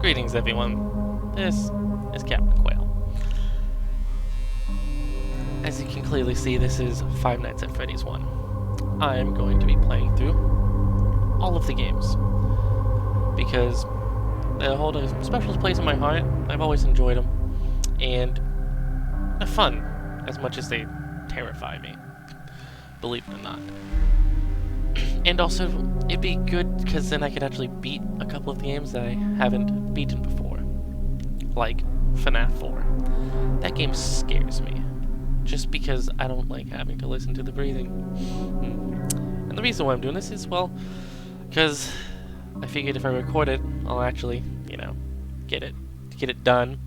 Greetings, everyone. This is Capt.Quail. As you can clearly see, this is Five Nights at Freddy's 1. I am going to be playing through all of the games because they hold a special place in my heart. I've always enjoyed them, and they're fun as much as they terrify me, believe it or not. And also, it'd be good because then I could actually beat a couple of the games that I haven't beaten before, like Fnaf 4. That game scares me, just because I don't like having to listen to the breathing. And the reason why I'm doing this is, well, because I figured if I record it, I'll actually, get it done.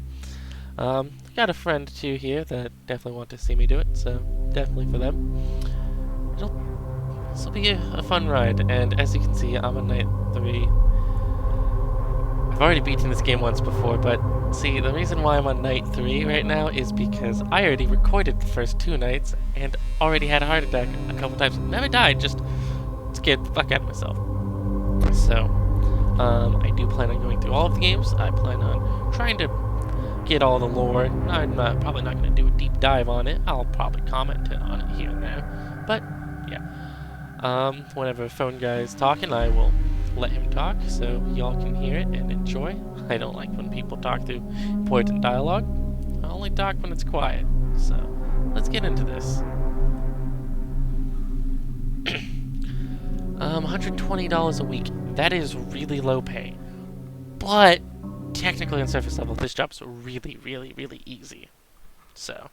Got a friend too here that definitely want to see me do it, so definitely for them. This will be a fun ride, and as you can see, I'm on night 3. I've already beaten this game once before, but see, the reason why I'm on night 3 right now is because I already recorded the first 2 nights and already had a heart attack a couple times. Never died, just scared the fuck out of myself. So, I do plan on going through all of the games. I plan on trying to get all the lore. I'm probably not going to do a deep dive on it. I'll probably comment on it here and there, but yeah. Whenever a phone guy is talking, I will let him talk so y'all can hear it and enjoy. I don't like when people talk through important dialogue. I only talk when it's quiet. So, let's get into this. $120 a week. That is really low pay. But, technically on surface level, this job's really, really, really easy. So.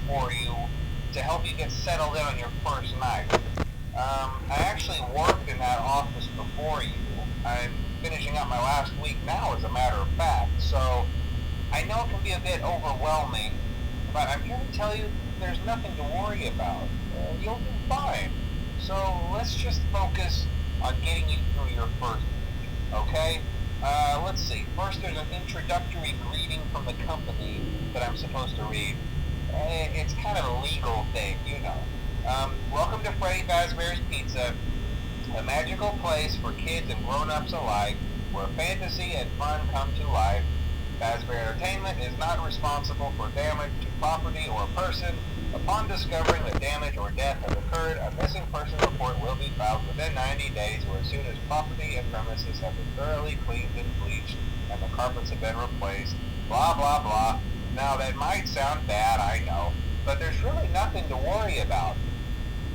For you to help you get settled in on your first night. I actually worked in that office before you. I'm finishing up my last week now, as a matter of fact, so I know it can be a bit overwhelming, but I'm here to tell you there's nothing to worry about. You'll do fine. So let's just focus on getting you through your first week, okay? Let's see. First, there's an introductory greeting from the company that I'm supposed to read. It's kind of a legal thing, you know. Welcome to Freddy Fazbear's Pizza, a magical place for kids and grown-ups alike, where fantasy and fun come to life. Fazbear Entertainment is not responsible for damage to property or person. Upon discovering that damage or death has occurred, a missing person report will be filed within 90 days or as soon as property and premises have been thoroughly cleaned and bleached and the carpets have been replaced. Blah, blah, blah. Now, that might sound bad, I know, but there's really nothing to worry about.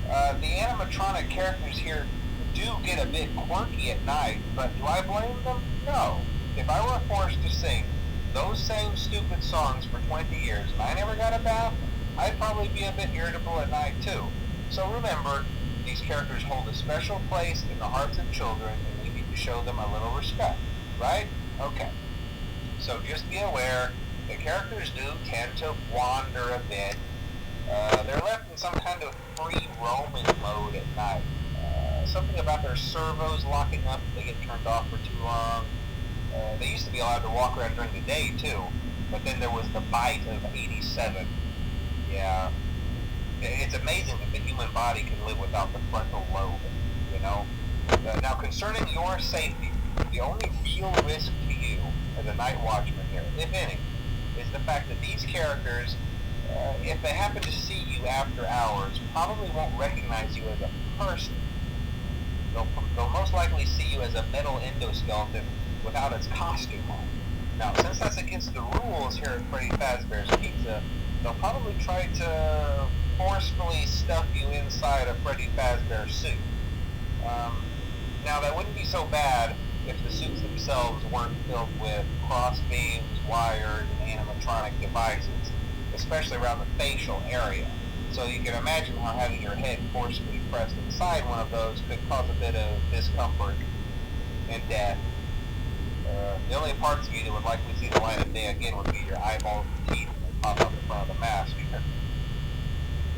The animatronic characters here do get a bit quirky at night, but do I blame them? No. If I were forced to sing those same stupid songs for 20 years and I never got a bath, I'd probably be a bit irritable at night too. So remember, these characters hold a special place in the hearts of children and we need to show them a little respect, right? Okay. So just be aware, the characters do tend to wander a bit. They're left in some kind of free roaming mode at night. Something about their servos locking up if they get turned off for too long. They used to be allowed to walk around during the day too, but then there was the bite of 87. Yeah. It's amazing that the human body can live without the frontal lobe, you know? Now concerning your safety, the only real risk to you as a night watchman here, if any, is the fact that these characters, if they happen to see you after hours, probably won't recognize you as a person. They'll most likely see you as a metal endoskeleton without its costume on. Now, since that's against the rules here at Freddy Fazbear's Pizza, they'll probably try to forcefully stuff you inside a Freddy Fazbear suit. Now, that wouldn't be so bad if the suits themselves weren't filled with cross beams, wires, and animatronic devices, especially around the facial area. So you can imagine how having your head forcefully pressed inside one of those could cause a bit of discomfort and death. The only parts of you that would likely see the light of day again would be your eyeballs and teeth that pop up in front of the mask.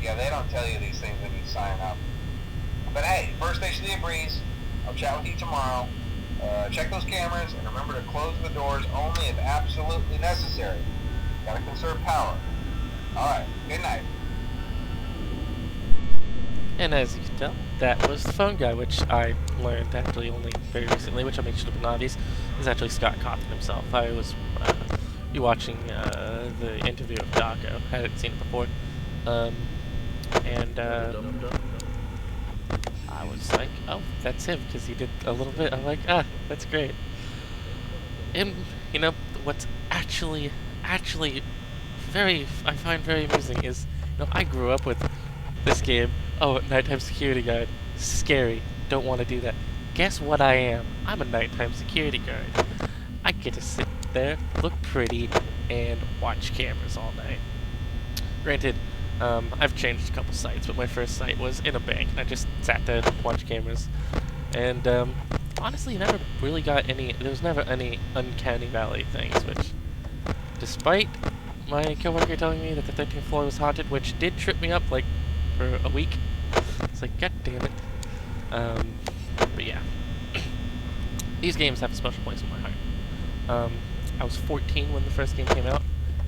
Yeah, they don't tell you these things when you sign up. But hey, first station of the breeze. I'll chat with you tomorrow. Check those cameras and remember to close the doors only if absolutely necessary. Gotta conserve power. Alright, good night. And as you can tell, that was the phone guy, which I learned actually only very recently, which I mean should have been obvious, is actually Scott Cawthon himself. I was rewatching the interview of Daco. I hadn't seen it before. I was like, oh, that's him, because he did a little bit. I'm like, ah, that's great. And, you know, what's actually I find very amusing is, you know, I grew up with this game. Oh, nighttime security guard. Scary. Don't want to do that. Guess what I am? I'm a nighttime security guard. I get to sit there, look pretty, and watch cameras all night. Granted, I've changed a couple sites, but my first site was in a bank, and I just sat there and watched cameras. And, honestly, never really got any, there was never any uncanny valley things, which, despite my coworker telling me that the 13th floor was haunted, which did trip me up, like, for a week. It's like, god damn it. But yeah. These games have a special place in my heart. I was 14 when the first game came out.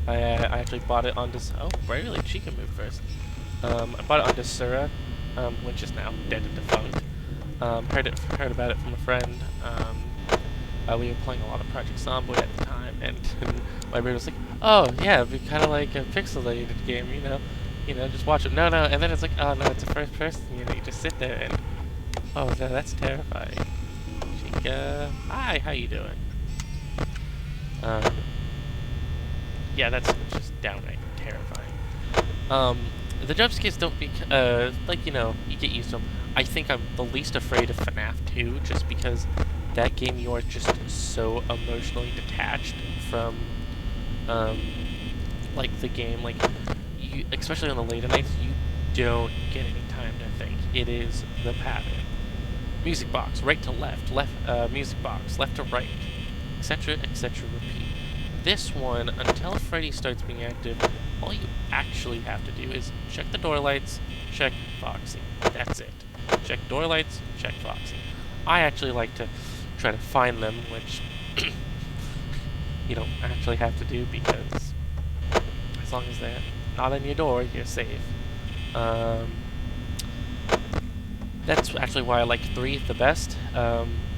I actually bought it on oh, really? Chica moved first. I bought it on Desura, which is now dead and defunct. Heard about it from a friend. We were playing a lot of Project Zomboid at the time, and my brother was like, "Oh yeah, it'd be kind of like a pixelated game, you know, just watch it." No, and then it's like, "Oh no, it's a first person, you just sit there and, oh no, that's terrifying." Chica, hi, how you doing? Yeah, that's just downright terrifying. The jump scares don't be, like, you know, you get used to them. I think I'm the least afraid of Fnaf 2, just because that game you are just so emotionally detached from, like, the game. Like, you, especially on the later nights, you don't get any time to think. It is the pattern. Music box, right to left, music box, left to right, etc., etc., repeat. This one, until Freddy starts being active, all you actually have to do is check the door lights, check Foxy. That's it. Check door lights, check Foxy. I actually like to try to find them, which you don't actually have to do, because as long as they're not on your door, you're safe. That's actually why I like 3 the best,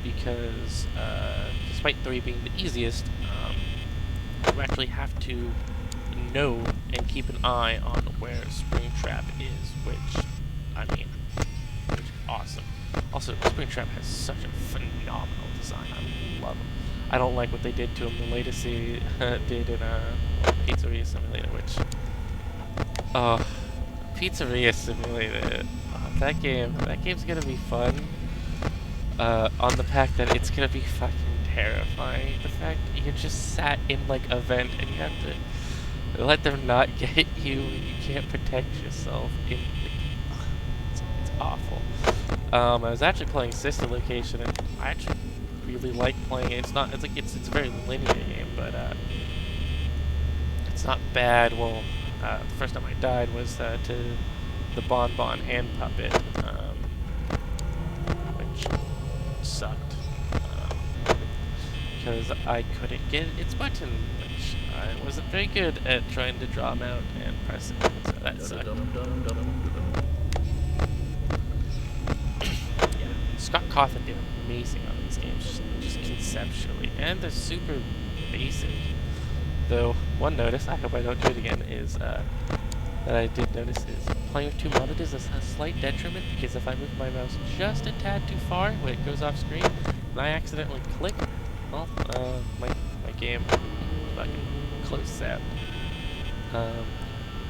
because despite 3 being the easiest, you actually have to know and keep an eye on where Springtrap is, which, I mean, which is awesome. Also, Springtrap has such a phenomenal design. I love them. I don't like what they did to him. The latest they did in Pizzeria Simulator, which, Pizzeria Simulator. That game's gonna be fun. On the fact that it's gonna be fucking terrifying. The fact that you just sat in, like, a vent and you have to let them not get you and you can't protect yourself. It's awful. I was actually playing Sister Location, and I actually really like playing it. It's a very linear game, but it's not bad. Well, the first time I died was to the Bonbon hand puppet, which sucked. Because I couldn't get its button, which I wasn't very good at trying to draw them out and press it, so that sucked. Yeah, Scott Cawthon did amazing on these games, just conceptually, and they're super basic. Though, one notice, I hope I don't do it again, is that I did notice is playing with 2 monitors is a slight detriment, because if I move my mouse just a tad too far when it goes off screen, and I accidentally click, well, my game fucking closes out.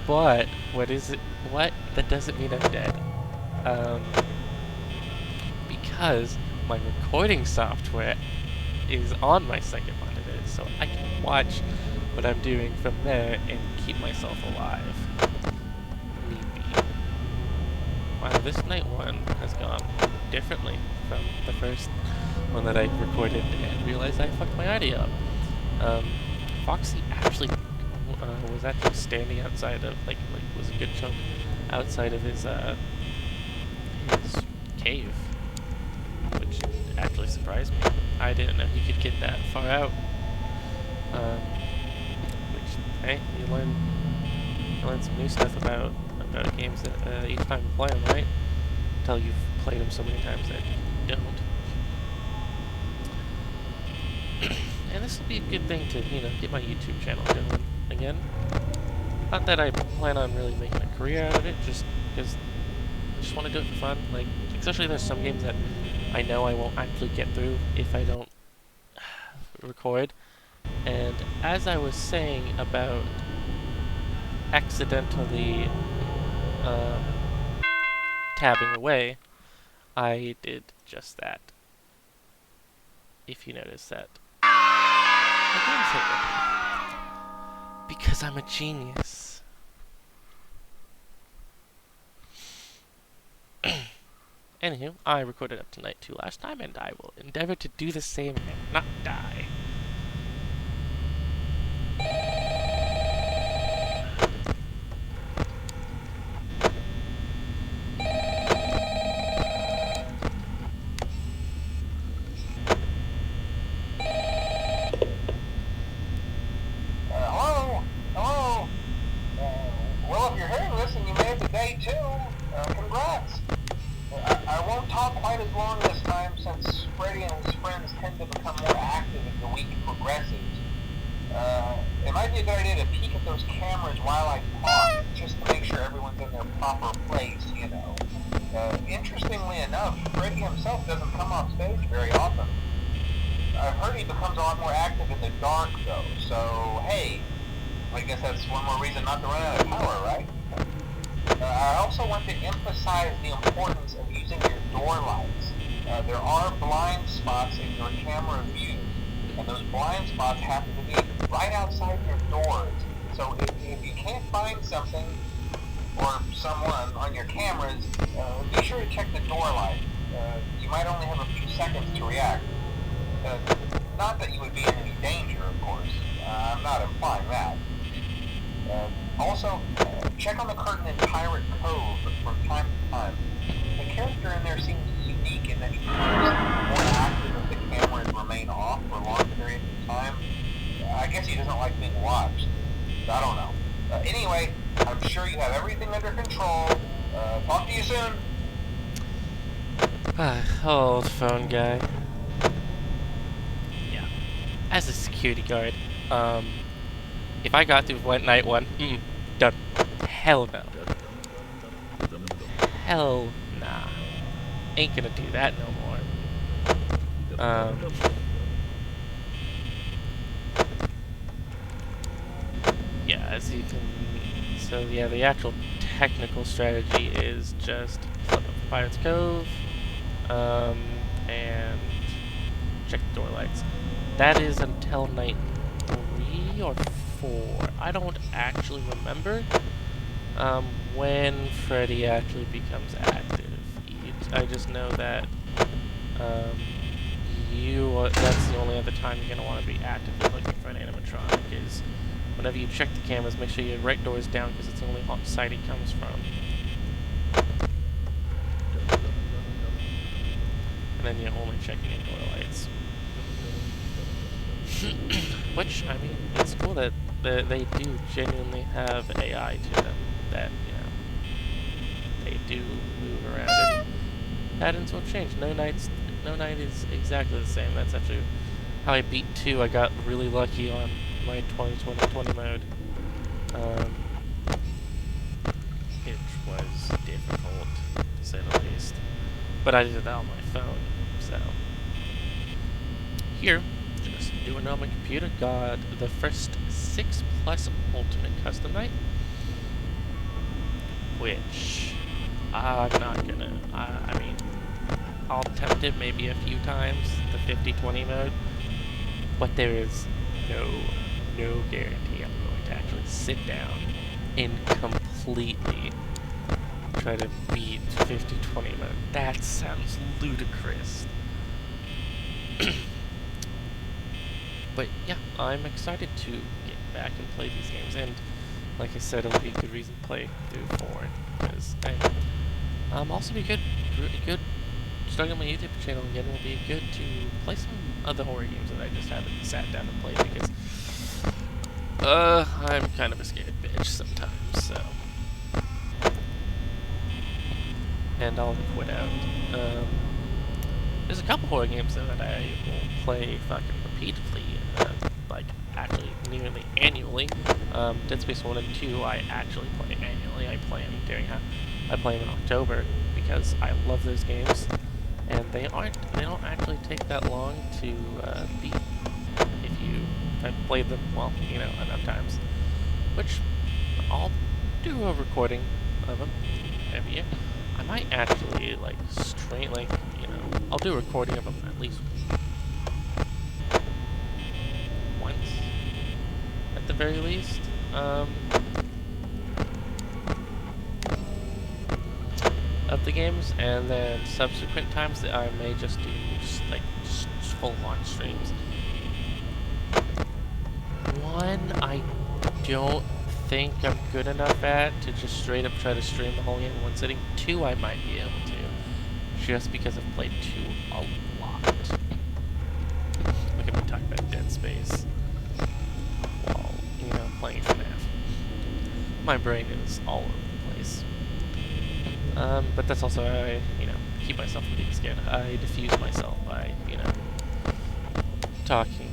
But, that doesn't mean I'm dead. Because my recording software is on my second monitor, so I can watch what I'm doing from there and keep myself alive. Need be. Wow, this night 1 has gone differently from the first one that I recorded and realized I fucked my audio up. Foxy actually was actually standing outside of, like was a good chunk outside of his cave, which actually surprised me. I didn't know he could get that far out. Which, hey, you learn some new stuff about games that each time you play them, right? Until you've played them so many times that you don't. And this will be a good thing to, get my YouTube channel going again. Not that I plan on really making a career out of it, just because I just want to do it for fun. Like, especially there's some games that I know I won't actually get through if I don't record. And as I was saying about accidentally tabbing away, I did just that. If you notice that. Because I'm a genius. Anywho, I recorded up to night 2 last time, and I will endeavor to do the same and not die. Well, if you're hearing this and you made it to day 2, congrats. I won't talk quite as long this time since Freddy and his friends tend to become more active as the week progresses. It might be a good idea to peek at those cameras while I talk, just to make sure everyone's in their proper place, you know. Interestingly enough, Freddy himself doesn't come off stage very often. I've heard he becomes a lot more active in the dark, though, so hey, I guess that's one more reason not to run out of power, right? I also want to emphasize the importance of using your door lights. There are blind spots in your camera view, and those blind spots happen to be right outside your doors. So if you can't find something or someone on your cameras, be sure to check the door light. You might only have a few seconds to react. Not that you would be in any danger, of course. I'm not implying that. Also, check on the curtain in Pirate Cove from time to time. The character in there seems unique in that he becomes more active if the cameras remain off for long periods of time. I guess he doesn't like being watched. I don't know. Anyway, I'm sure you have everything under control. Talk to you soon. Old phone guy. Yeah. As a security guard, if I got through night 1, done. Hell no. Hell nah. Ain't gonna do that no more. Yeah, as you can... So yeah, the actual technical strategy is just flip up the Pirate's Cove, and check the door lights. That is until night 3 or 4. I don't actually remember when Freddy actually becomes active. I just know that that's the only other time you're going to want to be actively looking for an animatronic is whenever you check the cameras, make sure your right door is down because it's the only side he comes from. And then you're only checking your door lights. Which, I mean, it's cool that they do genuinely have AI to them that, they do move around and patterns will change. No night is exactly the same. That's actually how I beat 2. I got really lucky on my 20/20/20 mode. It was difficult, to say the least. But I did that on my phone, so. Here, just doing it on my computer, got the first 6+ Ultimate Custom Night, which I'm not gonna, I mean, I'll attempt it maybe a few times, the 50/20 mode, but there is no guarantee I'm going to actually sit down and completely try to beat 50/20 mode. That sounds ludicrous. But yeah, I'm excited to get back and play these games, and like I said, it'll be a good reason to play through 4, because also be good starting on my YouTube channel again will be good to play some other horror games that I just haven't sat down and played, because I'm kind of a scared bitch sometimes, so. And I'll quit out. There's a couple horror games though that I will play fucking repeatedly, like actually nearly annually. Dead Space 1 and 2 I actually play annually. I play them in October because I love those games, and they don't actually take that long to beat if I've played them, well, you know, enough times. Which I'll do a recording of them every year. I might actually, like, I'll do a recording of them at least once, at the very least. Of the games, and then subsequent times that I may just do, just full-on streams. One, I don't think I'm good enough at to just straight up try to stream the whole game in one sitting. 2, I might be able to, just because I've played 2 a lot. Look at me talking about Dead Space while, you know, playing Fnaf. My brain is all over the place. But that's also how I, you know, keep myself from being scared. I diffuse myself by, you know, talking.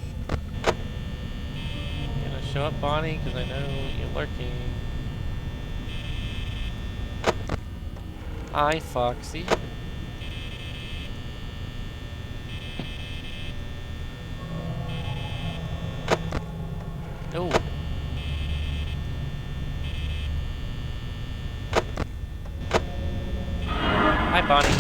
Show up, Bonnie, because I know you're lurking. Hi, Foxy. Oh. Hi, Bonnie.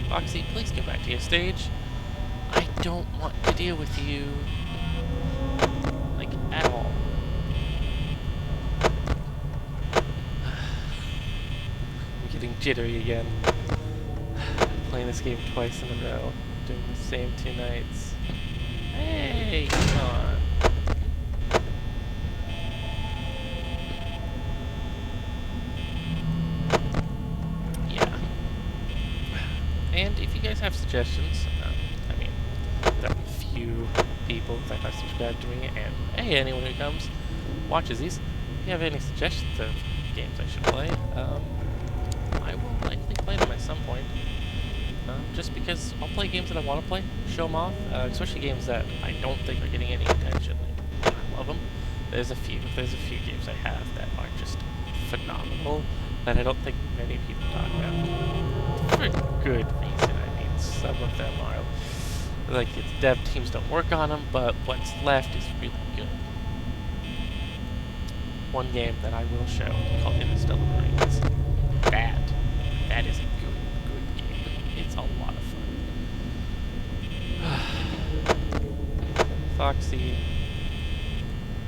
Foxy, please go back to your stage. I don't want to deal with you, like, at all. I'm getting jittery again. Playing this game twice in a row, doing the same 2 nights. Hey, come on. Yeah. And if you guys have suggestions, few people that have subscribed to me, and hey, anyone who comes, watches these, if you have any suggestions of games I should play, I will likely play them at some point, just because I'll play games that I want to play, show them off, especially games that I don't think are getting any attention, and I love them. There's a few games I have that are just phenomenal, that I don't think many people talk about, for good reason. I mean, some of them are like, its dev teams don't work on them, but what's left is really good. One game that I will show called Interstellar Marines. That is a good game. It's a lot of fun. Foxy.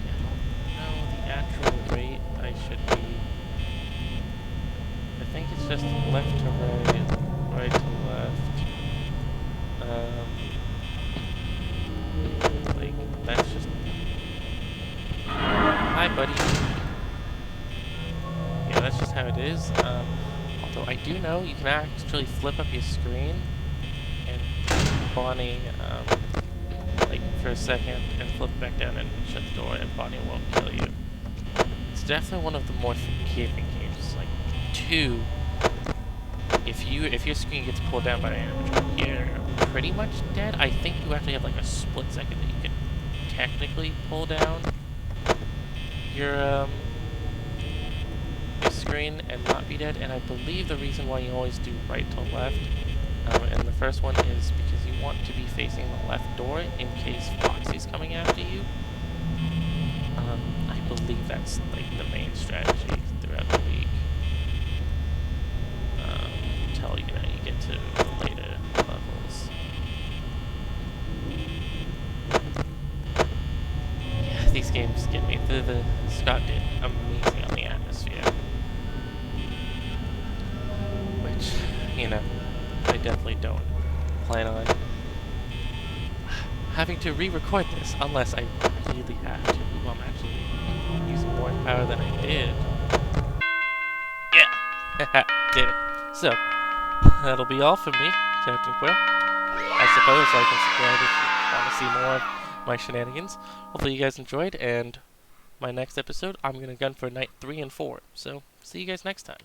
I don't know the actual rate I should be. I think it's just left to right, right to left. That's just... Hi, buddy. Yeah, that's just how it is. Although I do know you can actually flip up your screen and Bonnie, like, for a second, and flip it back down and shut the door, and Bonnie won't kill you. It's definitely one of the more forgiving games. Like, 2, if your screen gets pulled down by an animatronic, you're pretty much dead. I think you actually have like a split second that you can technically pull down your screen and not be dead, and I believe the reason why you always do right to left in the first one is because you want to be facing the left door in case Foxy's coming after you. I believe that's like the main strategy throughout the week. Until, you know, you get to the later levels. Yeah, these games get me. Scott did amazing on the atmosphere. Which, you know, plan on having to re-record this unless I really have to. Ooh, I'm actually using more power than I did. Yeah! Did it. So, that'll be all from me, Capt.Quail. I suppose like and subscribe if you want to see more of my shenanigans. Hopefully you guys enjoyed, and my next episode, I'm going to gun for night 3 and 4. So, see you guys next time.